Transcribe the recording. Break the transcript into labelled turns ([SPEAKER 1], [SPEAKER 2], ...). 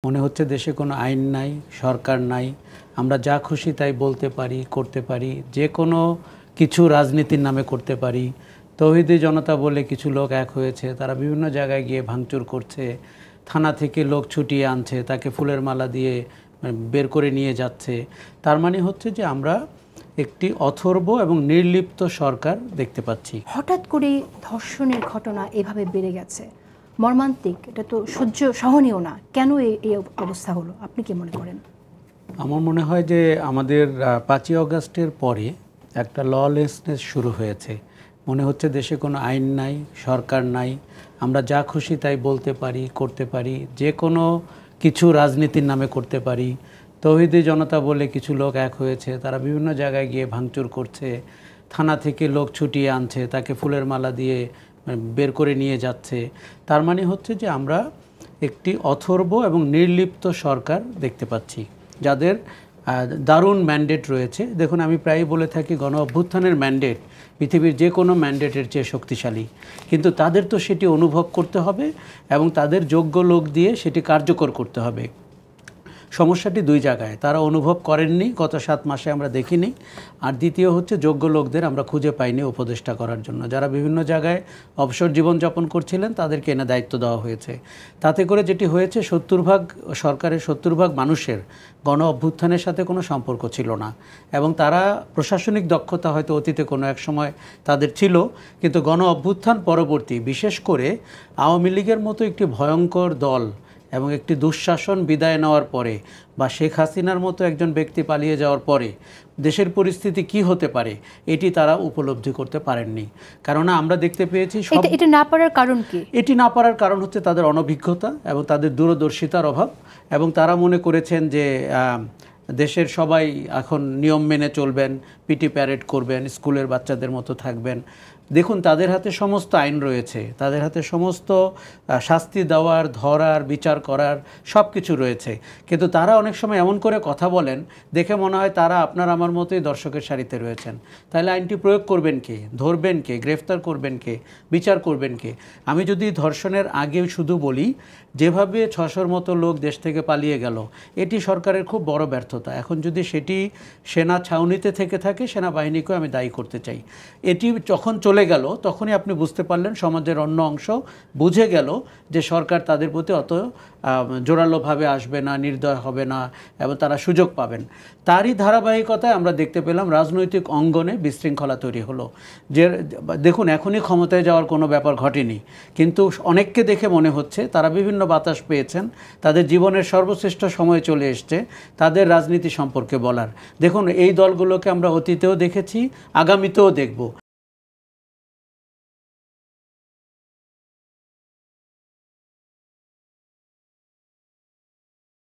[SPEAKER 1] মনে হচ্ছে দেশে কোনো আইন নাই, সরকার নাই। আমরা যা খুশি তাই বলতে পারি, করতে পারি, যে কোনো কিছু রাজনীতির নামে করতে পারি। তৌহিদি জনতা বলে কিছু লোক এক হয়েছে, তারা বিভিন্ন জায়গায় গিয়ে ভাঙচুর করছে, থানা থেকে লোক ছুটিয়ে আনছে, তাকে ফুলের মালা দিয়ে বের করে নিয়ে যাচ্ছে। তার মানে হচ্ছে যে আমরা একটি অথর্ব এবং নির্লিপ্ত সরকার দেখতে পাচ্ছি।
[SPEAKER 2] হঠাৎ করে ধর্ষণের ঘটনা এভাবে বেড়ে গেছে, মর্মান্তিক, এটা তো সহনীয় না। কেন এই অবস্থা হলো, আপনি কি মনে করেন?
[SPEAKER 1] আমার মনে হয় যে আমাদের 5ই আগস্টের পরে একটা ললেসনেস শুরু হয়েছে। মনে হচ্ছে দেশে কোনো আইন নাই, সরকার নাই। আমরা যা খুশি তাই বলতে পারি, করতে পারি, যে কোনো কিছু রাজনীতির নামে করতে পারি। তৌহিদি জনতা বলে কিছু লোক এক হয়েছে, তারা বিভিন্ন জায়গায় গিয়ে ভাঙচুর করছে, থানা থেকে লোক ছুটিয়ে আনছে, তাকে ফুলের মালা দিয়ে বের করে নিয়ে যাচ্ছে। তার মানে হচ্ছে যে আমরা একটি অথর্ব এবং নির্লিপ্ত সরকার দেখতে পাচ্ছি, যাদের দারুণ ম্যান্ডেট রয়েছে। দেখুন, আমি প্রায়ই বলে থাকি গণ অভ্যুত্থানের ম্যান্ডেট পৃথিবীর যে কোনো ম্যান্ডেটের চেয়ে শক্তিশালী, কিন্তু তাদের তো সেটি অনুভব করতে হবে এবং তাদের যোগ্য লোক দিয়ে সেটি কার্যকর করতে হবে। সমস্যাটি দুই জায়গায়, তারা অনুভব করেননি, গত 7 মাসে আমরা দেখিনি। আর দ্বিতীয় হচ্ছে যোগ্য লোকদের আমরা খুঁজে পাইনি উপদেষ্টা করার জন্য, যারা বিভিন্ন জায়গায় অবসর জীবনযাপন করছিলেন তাদেরকে এনে দায়িত্ব দেওয়া হয়েছে। তাতে করে যেটি হয়েছে, 70% সরকারের 70% মানুষের গণ অভ্যুত্থানের সাথে কোনো সম্পর্ক ছিল না, এবং তারা প্রশাসনিক দক্ষতা হয়তো অতীতে কোনো এক সময় তাদের ছিল, কিন্তু গণ অভ্যুত্থান পরবর্তী, বিশেষ করে আওয়ামী লীগের মতো একটি ভয়ঙ্কর দল এবং একটি দুঃশাসন বিদায় নেওয়ার পরে, বা শেখ হাসিনার মতো একজন ব্যক্তি পালিয়ে যাওয়ার পরে দেশের পরিস্থিতি কি হতে পারে এটি তারা উপলব্ধি করতে পারেননি। কেননা আমরা দেখতে পেয়েছি
[SPEAKER 2] এটা না পারার কারণ কি?
[SPEAKER 1] এটি না পারার কারণ হচ্ছে তাদের অনভিজ্ঞতা এবং তাদের দূরদর্শিতার অভাব। এবং তারা মনে করেছেন যে দেশের সবাই এখন নিয়ম মেনে চলবেন, পিটি প্যারেড করবেন, স্কুলের বাচ্চাদের মতো থাকবেন। দেখুন, তাদের হাতে সমস্ত আইন রয়েছে, তাদের হাতে সমস্ত শাস্তি দেওয়ার, ধরার, বিচার করার সব কিছু রয়েছে, কিন্তু তারা অনেক সময় এমন করে কথা বলেন, দেখে মনে হয় তারা আপনার আমার মতোই দর্শকের সারিতে রয়েছেন। তাহলে আইনটি প্রয়োগ করবেন কে, ধরবেন কে, গ্রেফতার করবেন কে, বিচার করবেন কে? আমি যদি ধর্ষণের আগে শুধু বলি, যেভাবে 600-র মতো লোক দেশ থেকে পালিয়ে গেল, এটি সরকারের খুব বড় ব্যর্থতা। এখন যদি সেটি সেনা ছাউনিতে থেকে থাকে, সেনাবাহিনীকেও আমি দায়ী করতে চাই। এটি যখন চলে গেল, তখনই আপনি বুঝতে পারলেন, সমাজের অন্য অংশ বুঝে গেল যে সরকার তাদের প্রতি অত জোরালোভাবে আসবে না, নির্দয় হবে না, এবং তারা সুযোগ পাবেন। তারই ধারাবাহিকতায় আমরা দেখতে পেলাম রাজনৈতিক অঙ্গনে বিশৃঙ্খলা তৈরি হলো। যে দেখুন, এখনই ক্ষমতায় যাওয়ার কোনো ব্যাপার ঘটেনি, কিন্তু অনেককে দেখে মনে হচ্ছে তারা বিভিন্ন বাতাস পেয়েছেন, তাদের জীবনের সর্বশ্রেষ্ঠ সময় চলে এসছে তাদের রাজনীতি সম্পর্কে বলার। দেখুন, এই দলগুলোকে আমরা অতীতেও দেখেছি, আগামীতেও দেখব।